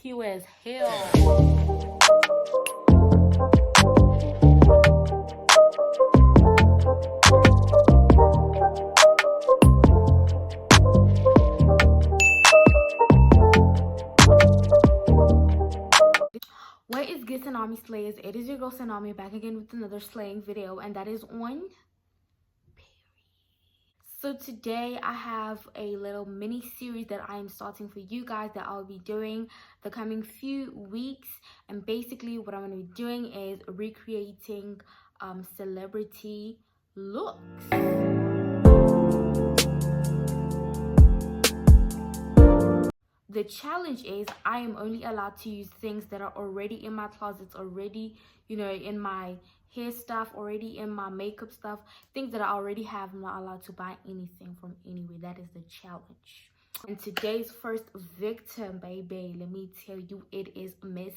cute as hell. What is good, Senamiey Slayers? It is your girl Senamiey back again with another slaying video, and that is on So today I have a little mini series that I am starting for you guys that I'll be doing the coming few weeks. And basically what I'm going to be doing is recreating celebrity looks. The challenge is I am only allowed to use things that are already in my closets, already, you know, in my hair stuff, already in my makeup stuff, things that I already have. I'm not allowed to buy anything from anywhere. That is the challenge. And today's first victim, baby, let me tell you, it is Miss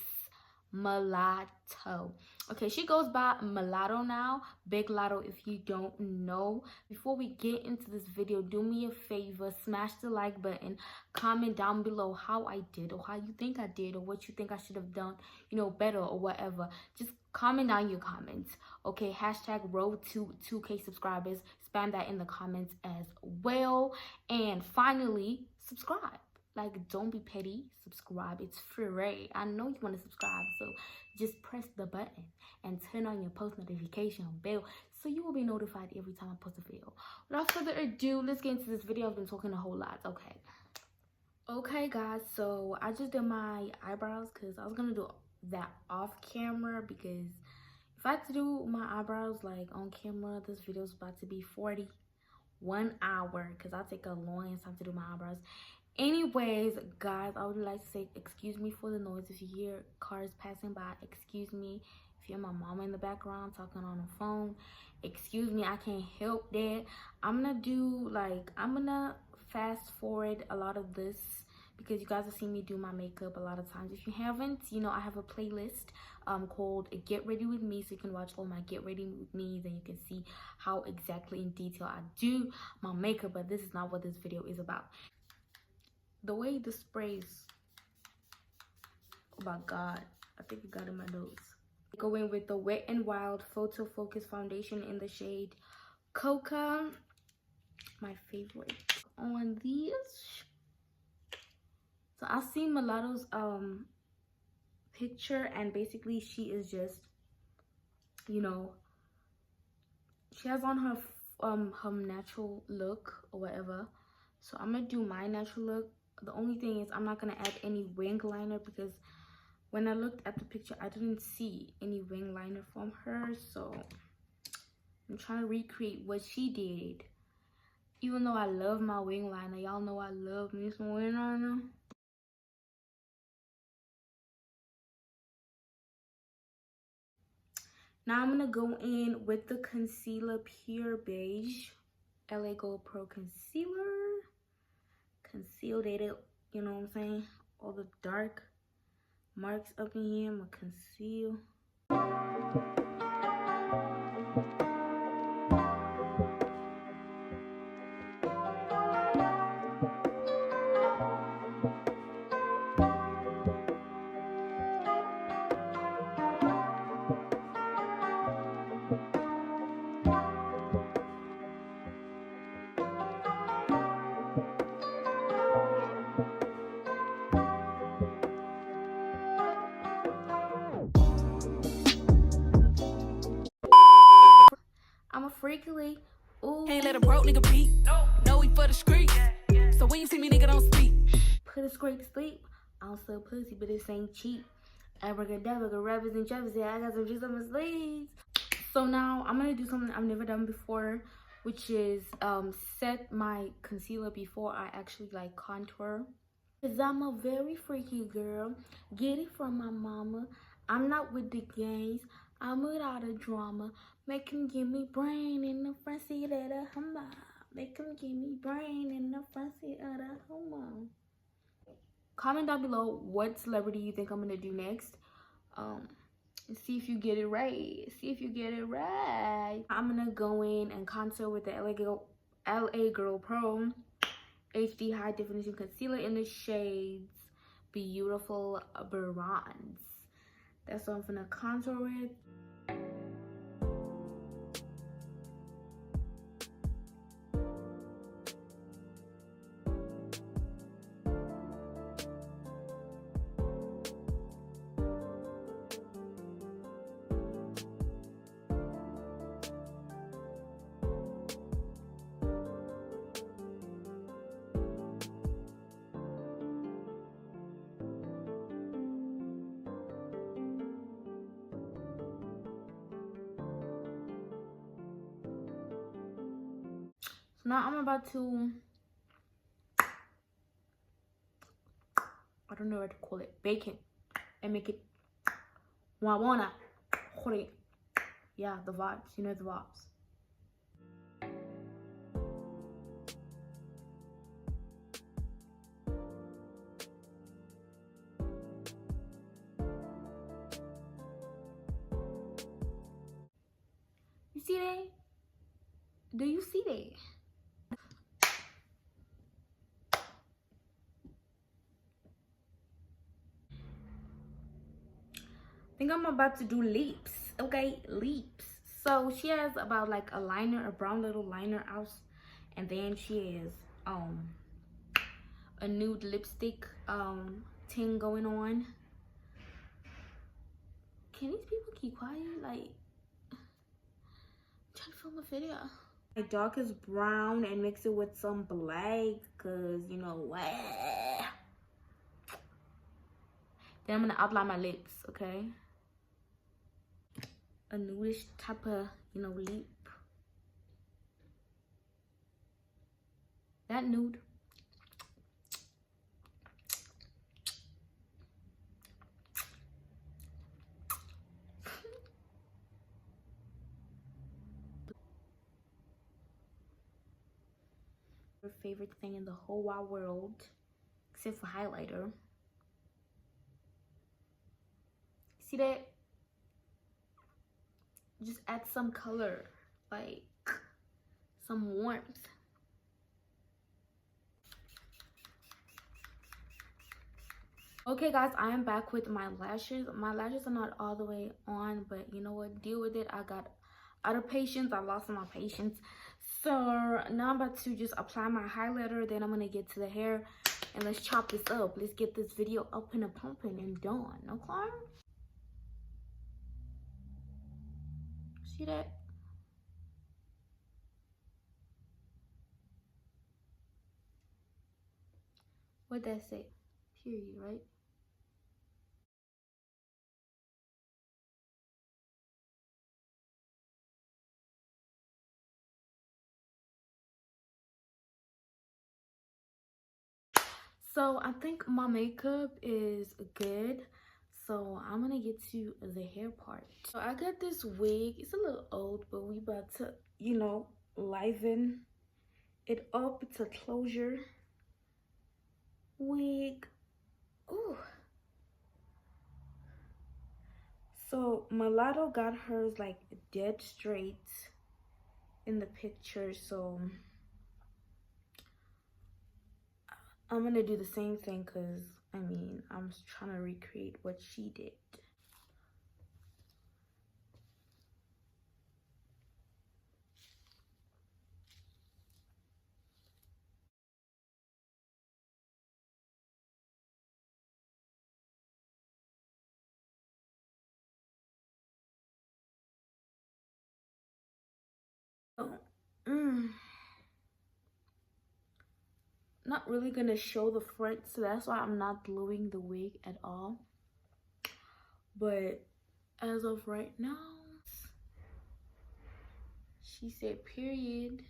Mulatto. Okay, she goes by Mulatto now, Big Lotto if you don't know. Before we get into this video, do me a favor, smash the like button, comment down below how I did or how you think I did or what you think I should have done, you know, better or whatever. Just comment down your comments. Okay, hashtag road to 2K subscribers, spam that in the comments as well. And finally, subscribe. Like, don't be petty, subscribe. It's free. I know you want to subscribe, so just press the button and turn on your post notification bell so you will be notified every time I post a video. Without further ado, let's get into this video. I've been talking a whole lot. Okay guys, so I just did my eyebrows because I was gonna do that off camera, because if I had to do my eyebrows like on camera, this video is about to be 41 hours because I'll take a long time to do my eyebrows. Anyways, guys, I would like to say excuse me for the noise. If you hear cars passing by, excuse me. If you hear my mama in the background talking on the phone, excuse me. I can't help that. I'm gonna fast forward a lot of this because you guys have seen me do my makeup a lot of times. If you haven't, you know, I have a playlist called Get Ready With Me, so you can watch all my Get Ready With Me, then you can see how exactly in detail I do my makeup. But this is not what this video is about. The way this sprays, oh my god, I think it got in my nose. Going with the Wet n Wild Photo Focus Foundation in the shade Coca, my favorite. On these, so I seen Mulatto's picture, and basically she is just, you know, she has on her natural look or whatever. So I'm gonna do my natural look. The only thing is I'm not gonna add any wing liner because when I looked at the picture, I didn't see any wing liner from her. So I'm trying to recreate what she did. Even though I love my wing liner, y'all know I love me some wing liner. Now I'm gonna go in with the concealer, Pure Beige LA Gold Pro Concealer. Concealed it, you know what I'm saying? All the dark marks up in here, I'm gonna conceal. I'm a freakily. Ooh. Ain't let a broke nigga beat. No, we for the streets. So when you see me, nigga, don't speak. Put a scrape to sleep. I don't sell pussy, but this ain't cheap. Abracadabra, rappers and trappers. Yeah, I got some juice on my sleeves. So now I'm gonna do something I've never done before, which is set my concealer before I actually like contour. Cause I'm a very freaky girl. Get it from my mama. I'm not with the games. I'm without a drama. Make him give me brain in the front seat of the Hummer. Make him give me brain in the front seat of the Hummer. Comment down below what celebrity you think I'm gonna do next. See if you get it right. See if you get it right. I'm gonna go in and contour with the LA Girl Pro HD High Definition Concealer in the shades beautiful bronze. That's what I'm gonna contour with. So now I'm about to, I don't know what to call it, bake it and make it wawana. Yeah, the vibes, you know the vibes. You see that? Do you see that? I think I'm about to do lips. Okay, lips. So she has about like a liner, a brown little liner out, and then she has a nude lipstick thing going on. Can these people keep quiet? Like, I'm trying to film a video. My darkest brown and mix it with some black, cause you know what? Then I'm gonna outline my lips, okay? A nudish type of, you know, lip. That nude. Your favorite thing in the whole wide world, except for highlighter. See that? Just add some color, like some warmth. Okay guys, I am back with my lashes. My lashes are not all the way on, but you know what, deal with it. I got out of patience. I lost my patience. So now I'm about to just apply my highlighter, then I'm gonna get to the hair and let's chop this up. Let's get this video up and a pumping and done, okay? See that? What'd that say? Period, right? So I think my makeup is good. So I'm gonna get to the hair part. So I got this wig. It's a little old, but we about to, you know, liven it up. It's a closure wig. Ooh. So Mulatto got hers like dead straight in the picture. So I'm gonna do the same thing because I mean I'm trying to recreate what she did. So, not really gonna show the front, so that's why I'm not gluing the wig at all. But as of right now, she said period.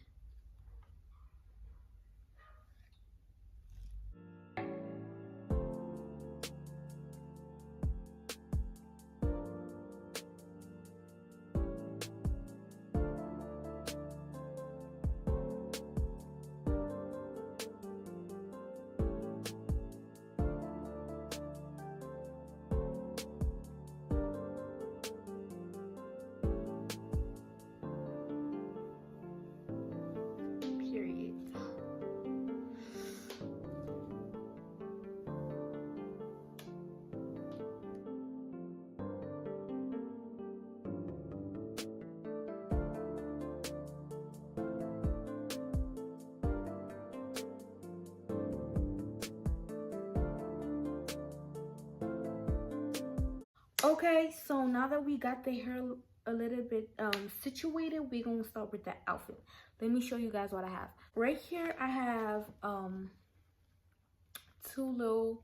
Okay, so now that we got the hair a little bit situated, we're gonna start with the outfit. Let me show you guys what I have. Right here I have two little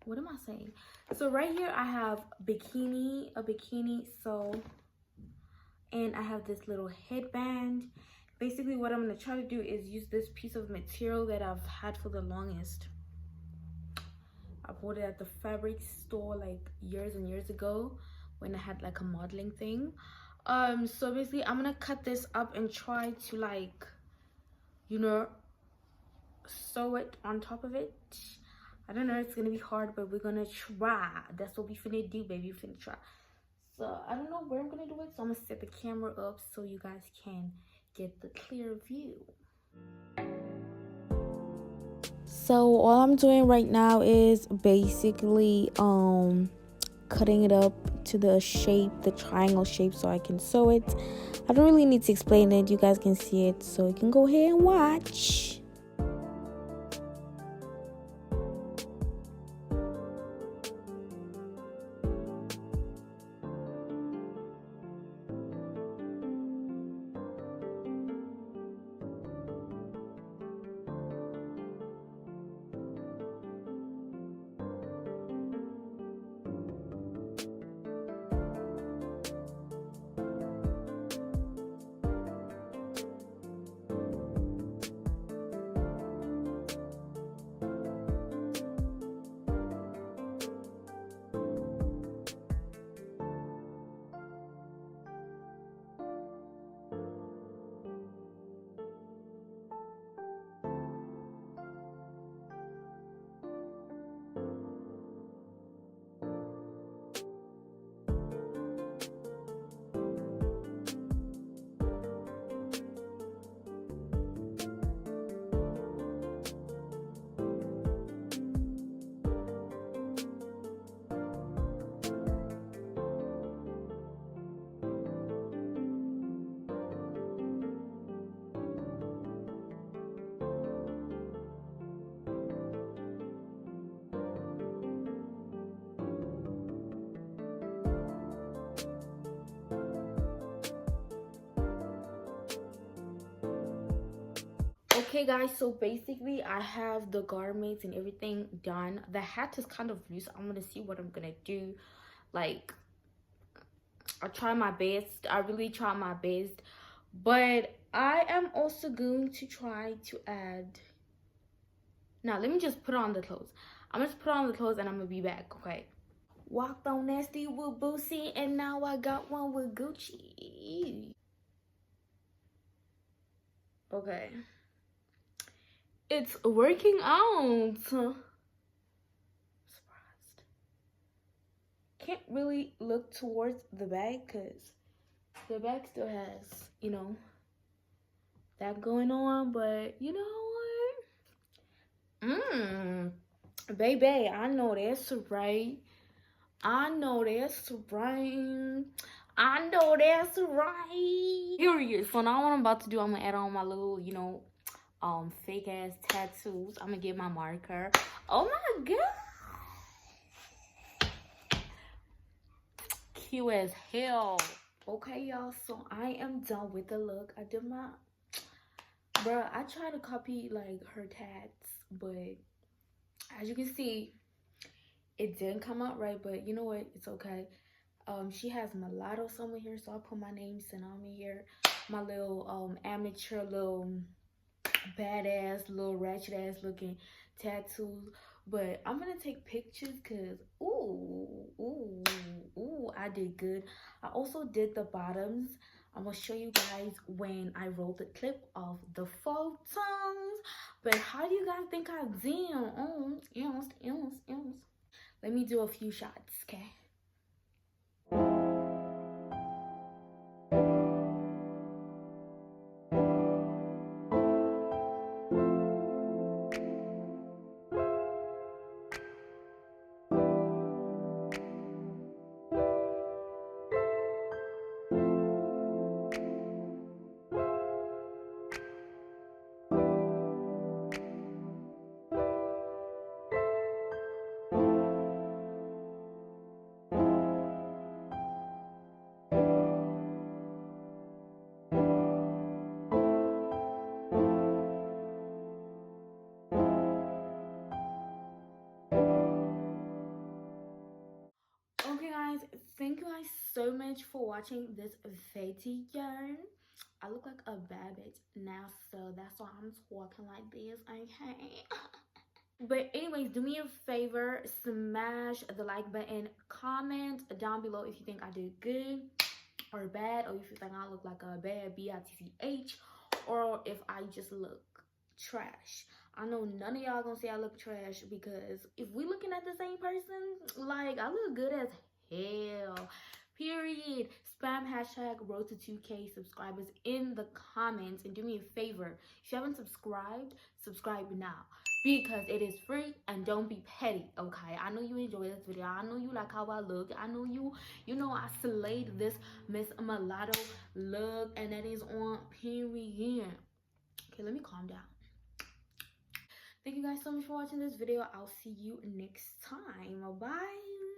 what am I saying? So right here I have a bikini, so, and I have this little headband. Basically what I'm gonna try to do is use this piece of material that I've had for the longest. I bought it at the fabric store like years and years ago when I had like a modeling thing. So basically I'm gonna cut this up and try to, like, you know, sew it on top of it. I don't know, it's gonna be hard, but we're gonna try. That's what we finna do, baby. We finna try. So I don't know where I'm gonna do it, so I'm gonna set the camera up so you guys can get the clear view. So all I'm doing right now is basically cutting it up to the shape, the triangle shape, so I can sew it. I don't really need to explain it, you guys can see it, so you can go ahead and watch. Okay guys, so basically I have the garments and everything done. The hat is kind of loose. I'm gonna see what I'm gonna do. Like, I try my best. I really try my best, but I am also going to try to add. Now let me just put on the clothes. I'm gonna just put on the clothes and I'm gonna be back. Okay, walked on nasty with Boosie and now I got one with Gucci. Okay, it's working out. Surprised. Can't really look towards the back because the back still has, you know, that going on, but you know what? Baby, I know that's right. I know that's right. I know that's right. Period. So now what I'm about to do, I'm gonna add on my little, you know, fake ass tattoos. I'm gonna get my marker. Oh my god. Cute as hell. Okay, y'all, so I am done with the look. I did my, bruh, I tried to copy like her tats, but as you can see, it didn't come out right, but you know what, it's okay. She has mulatto somewhere here, so I put my name Senamiey here. My little amateur little badass little ratchet ass looking tattoos. But I'm gonna take pictures because ooh, I did good. I also did the bottoms. I'm gonna show you guys when I rolled the clip of the photos. But how do you guys think I did? Let me do a few shots, okay? so much for watching this video. I look like a bad bitch now, so that's why I'm talking like this, okay? But anyways, do me a favor, smash the like button, comment down below if you think I did good or bad, or if you think I look like a bad bitch, or if I just look trash. I know none of y'all gonna say I look trash, because if we looking at the same person, like, I look good as hell, period. Spam hashtag road to 2K subscribers in the comments, and do me a favor, if you haven't subscribed, subscribe now, because it is free. And don't be petty, okay? I know you enjoy this video, I know you like how I look, I know you know I slayed this Miss Mulatto look, and that is on period. Okay, let me calm down. Thank you guys so much for watching this video. I'll see you next time. Bye.